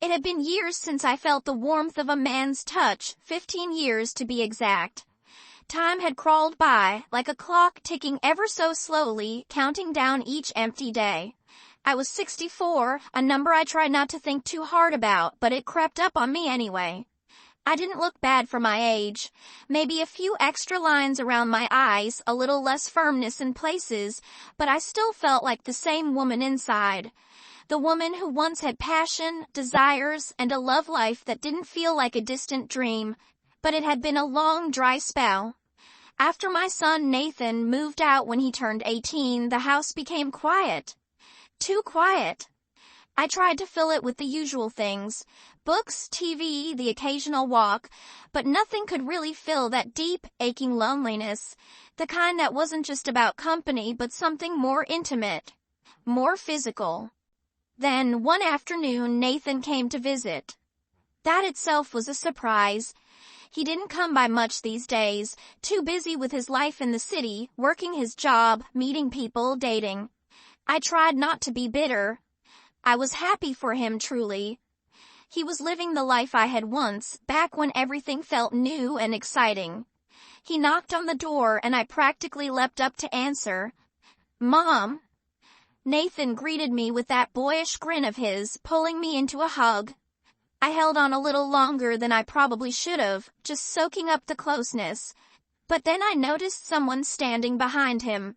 It had been years since I felt the warmth of a man's touch, 15 years to be exact. Time had crawled by, like a clock ticking ever so slowly, counting down each empty day. I was 64, a number I tried not to think too hard about, but it crept up on me anyway. I didn't look bad for my age. Maybe a few extra lines around my eyes, a little less firmness in places, but I still felt like the same woman inside. The woman who once had passion, desires, and a love life that didn't feel like a distant dream, but it had been a long, dry spell. After my son Nathan moved out when he turned 18, the house became quiet. Too quiet. I tried to fill it with the usual things, books, TV, the occasional walk, but nothing could really fill that deep, aching loneliness, the kind that wasn't just about company but something more intimate, more physical. Then, one afternoon, Nathan came to visit. That itself was a surprise. He didn't come by much these days, too busy with his life in the city, working his job, meeting people, dating. I tried not to be bitter. I was happy for him, truly. He was living the life I had once, back when everything felt new and exciting. He knocked on the door and I practically leapt up to answer. "Mom." Nathan greeted me with that boyish grin of his, pulling me into a hug. I held on a little longer than I probably should have, just soaking up the closeness. But then I noticed someone standing behind him.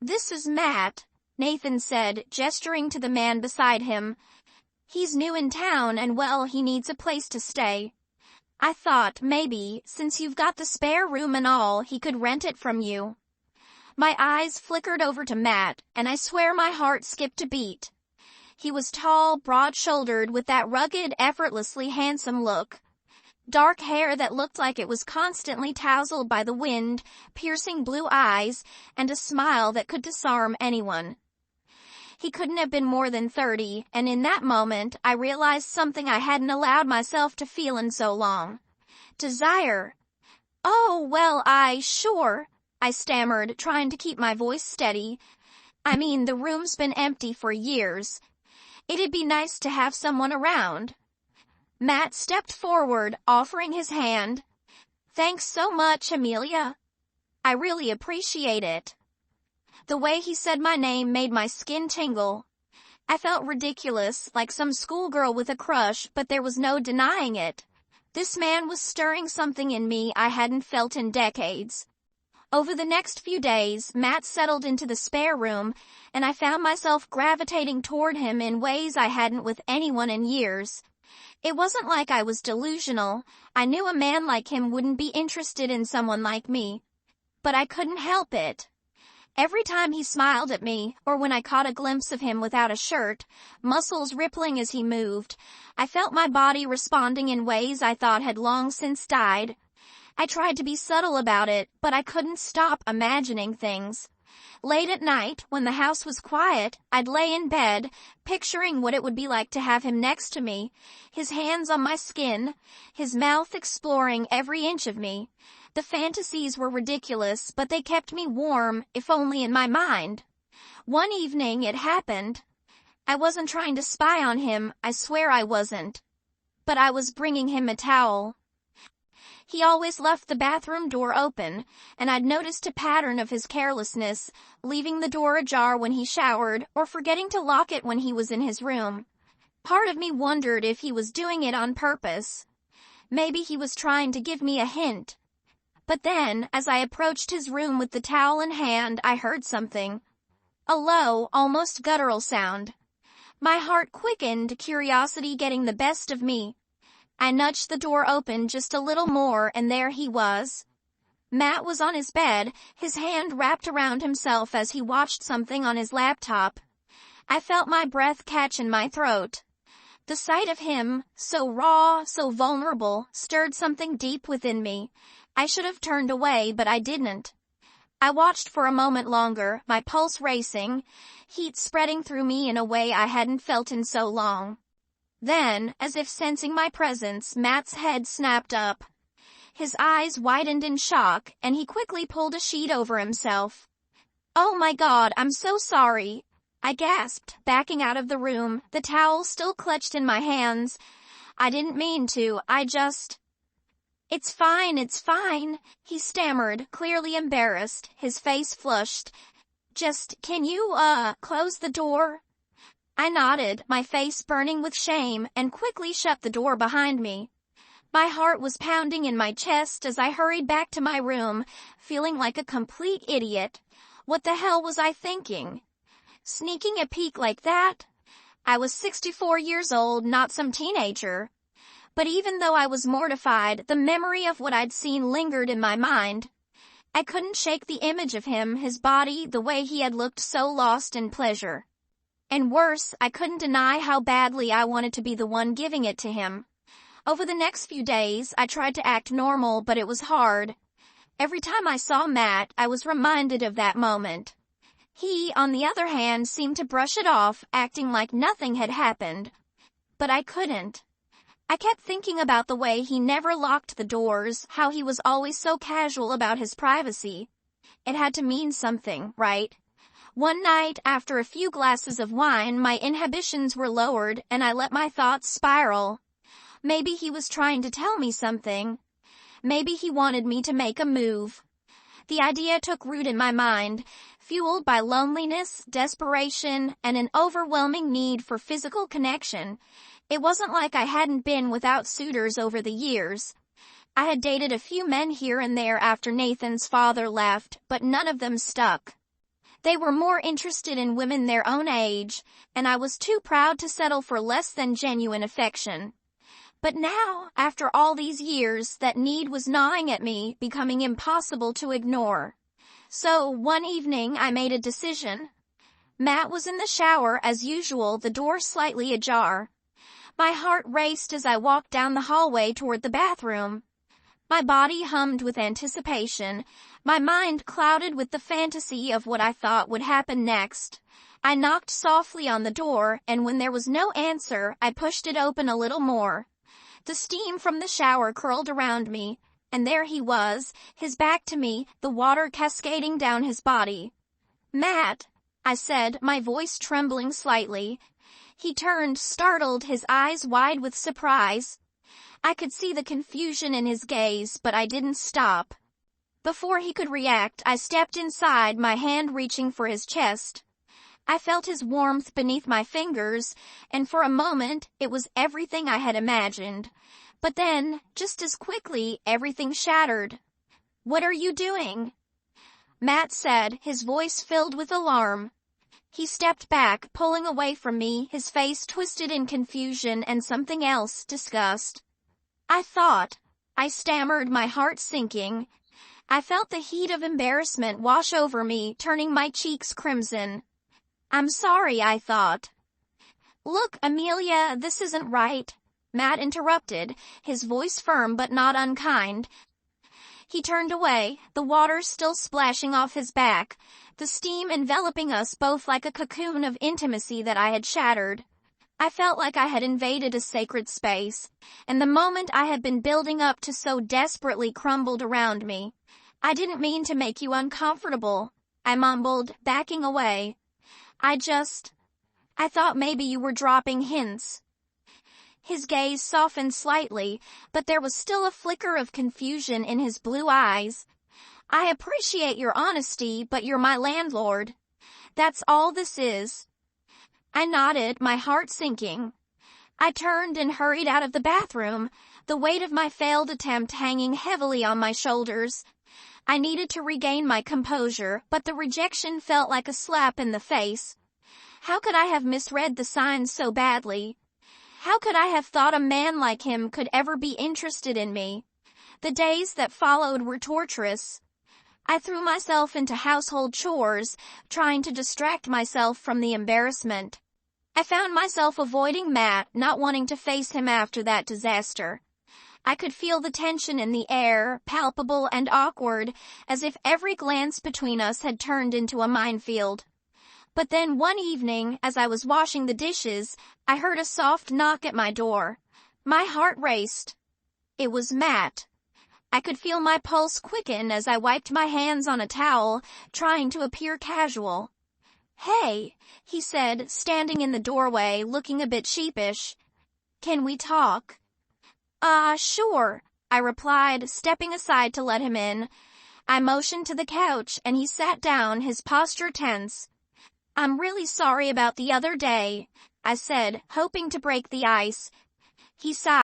"This is Matt," Nathan said, gesturing to the man beside him. "He's new in town and, well, he needs a place to stay. I thought, maybe, since you've got the spare room and all, he could rent it from you." My eyes flickered over to Matt, and I swear my heart skipped a beat. He was tall, broad-shouldered, with that rugged, effortlessly handsome look. Dark hair that looked like it was constantly tousled by the wind, piercing blue eyes, and a smile that could disarm anyone. He couldn't have been more than 30, and in that moment, I realized something I hadn't allowed myself to feel in so long. Desire. "Oh, well, sure," I stammered, trying to keep my voice steady. "I mean, the room's been empty for years. It'd be nice to have someone around." Matt stepped forward, offering his hand. "Thanks so much, Amelia. I really appreciate it." The way he said my name made my skin tingle. I felt ridiculous, like some schoolgirl with a crush, but there was no denying it. This man was stirring something in me I hadn't felt in decades. Over the next few days, Matt settled into the spare room, and I found myself gravitating toward him in ways I hadn't with anyone in years. It wasn't like I was delusional. I knew a man like him wouldn't be interested in someone like me. But I couldn't help it. Every time he smiled at me, or when I caught a glimpse of him without a shirt, muscles rippling as he moved, I felt my body responding in ways I thought had long since died. I tried to be subtle about it, but I couldn't stop imagining things. Late at night, when the house was quiet, I'd lay in bed, picturing what it would be like to have him next to me, his hands on my skin, his mouth exploring every inch of me. The fantasies were ridiculous, but they kept me warm, if only in my mind. One evening, it happened. I wasn't trying to spy on him, I swear I wasn't. But I was bringing him a towel. He always left the bathroom door open, and I'd noticed a pattern of his carelessness, leaving the door ajar when he showered, or forgetting to lock it when he was in his room. Part of me wondered if he was doing it on purpose. Maybe he was trying to give me a hint. But then, as I approached his room with the towel in hand, I heard something. A low, almost guttural sound. My heart quickened, curiosity getting the best of me. I nudged the door open just a little more, and there he was. Matt was on his bed, his hand wrapped around himself as he watched something on his laptop. I felt my breath catch in my throat. The sight of him, so raw, so vulnerable, stirred something deep within me. I should have turned away, but I didn't. I watched for a moment longer, my pulse racing, heat spreading through me in a way I hadn't felt in so long. Then, as if sensing my presence, Matt's head snapped up. His eyes widened in shock, and he quickly pulled a sheet over himself. "Oh my God, I'm so sorry." I gasped, backing out of the room, the towel still clutched in my hands. I didn't mean to, It's fine, he stammered, clearly embarrassed, his face flushed. Just, can you, close the door? I nodded, my face burning with shame, and quickly shut the door behind me. My heart was pounding in my chest as I hurried back to my room, feeling like a complete idiot. What the hell was I thinking? Sneaking a peek like that? I was 64 years old, not some teenager. But even though I was mortified, the memory of what I'd seen lingered in my mind. I couldn't shake the image of him, his body, the way he had looked so lost in pleasure. And worse, I couldn't deny how badly I wanted to be the one giving it to him. Over the next few days, I tried to act normal, but it was hard. Every time I saw Matt, I was reminded of that moment. He, on the other hand, seemed to brush it off, acting like nothing had happened. But I couldn't. I kept thinking about the way he never locked the doors, how he was always so casual about his privacy. It had to mean something, right? One night, after a few glasses of wine, my inhibitions were lowered, and I let my thoughts spiral. Maybe he was trying to tell me something. Maybe he wanted me to make a move. The idea took root in my mind, fueled by loneliness, desperation, and an overwhelming need for physical connection. It wasn't like I hadn't been without suitors over the years. I had dated a few men here and there after Nathan's father left, but none of them stuck. They were more interested in women their own age, and I was too proud to settle for less than genuine affection. But now, after all these years, that need was gnawing at me, becoming impossible to ignore. So, one evening, I made a decision. Matt was in the shower as usual, the door slightly ajar. My heart raced as I walked down the hallway toward the bathroom. My body hummed with anticipation, my mind clouded with the fantasy of what I thought would happen next. I knocked softly on the door, and when there was no answer, I pushed it open a little more. The steam from the shower curled around me, and there he was, his back to me, the water cascading down his body. "Matt," I said, my voice trembling slightly. He turned, startled, his eyes wide with surprise. I could see the confusion in his gaze, but I didn't stop. Before he could react, I stepped inside, my hand reaching for his chest. I felt his warmth beneath my fingers, and for a moment, it was everything I had imagined. But then, just as quickly, everything shattered. "What are you doing?" Matt said, his voice filled with alarm. He stepped back, pulling away from me, his face twisted in confusion and something else, disgust. I stammered, my heart sinking. I felt the heat of embarrassment wash over me, turning my cheeks crimson. "I'm sorry," I thought. "Look, Amelia, this isn't right," Matt interrupted, his voice firm but not unkind. He turned away, the water still splashing off his back, the steam enveloping us both like a cocoon of intimacy that I had shattered. I felt like I had invaded a sacred space, and the moment I had been building up to so desperately crumbled around me. "I didn't mean to make you uncomfortable," I mumbled, backing away. I thought maybe you were dropping hints." His gaze softened slightly, but there was still a flicker of confusion in his blue eyes. "I appreciate your honesty, but you're my landlord. That's all this is." I nodded, my heart sinking. I turned and hurried out of the bathroom, the weight of my failed attempt hanging heavily on my shoulders. I needed to regain my composure, but the rejection felt like a slap in the face. How could I have misread the signs so badly? How could I have thought a man like him could ever be interested in me? The days that followed were torturous. I threw myself into household chores, trying to distract myself from the embarrassment. I found myself avoiding Matt, not wanting to face him after that disaster. I could feel the tension in the air, palpable and awkward, as if every glance between us had turned into a minefield. But then one evening, as I was washing the dishes, I heard a soft knock at my door. My heart raced. It was Matt. I could feel my pulse quicken as I wiped my hands on a towel, trying to appear casual. "Hey," he said, standing in the doorway, looking a bit sheepish. "Can we talk?" Sure," I replied, stepping aside to let him in. I motioned to the couch, and he sat down, his posture tense. "I'm really sorry about the other day," I said, hoping to break the ice. He sighed.